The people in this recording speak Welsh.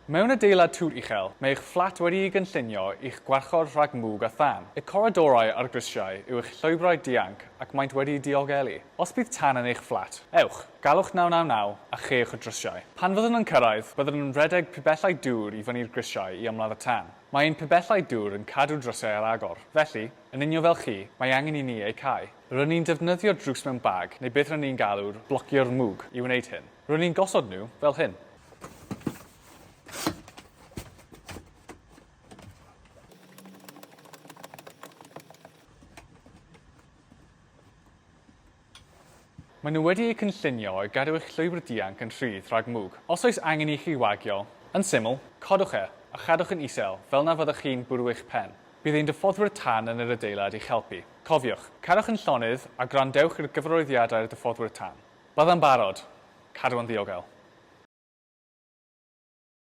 Mewn adeilad tŵr uchel, mae eich fflat wedi ei gynllunio i'ch gwarchod rhag mwg a thân. Y coridorau a'r grisiau yw eich llwybrau dianc ac maent wedi'u diogelu. Os bydd tan yn eich fflat, ewch, galwch 999 a chewch y drisiau. Pan fyddwn yn cyrraedd, byddwn yn rhedeg pibellau dŵr i fyny'r grisiau i ymladd y tân. Mae ein pibellau dŵr yn cadw drisiau ar agor. Felly, yn unio fel chi, mae angen i ni eu cau. Rydyn ni'n defnyddio drws mewn bag, neu beth rydyn ni'n galw'r blocio'r mwg i wneud hyn. Rydyn ni'n gosod nhw fel hyn. Maen nhw wedi eu cynllunio i gadw eich llwybr dianc yn rhydd rhag mwg. Os oes angen i chi wagio, yn syml, codwch e a chadwch yn isel fel na fyddwch chi'n bwrw eich pen. Bydd ein diffoddwyr tân yn yr adeilad i'ch helpu. Cofiwch, cadwch yn llonydd a gwrandewch i'r gyfarwyddiadau'r diffoddwyr tân. Bydda'n barod. Cadwa'n ddiogel.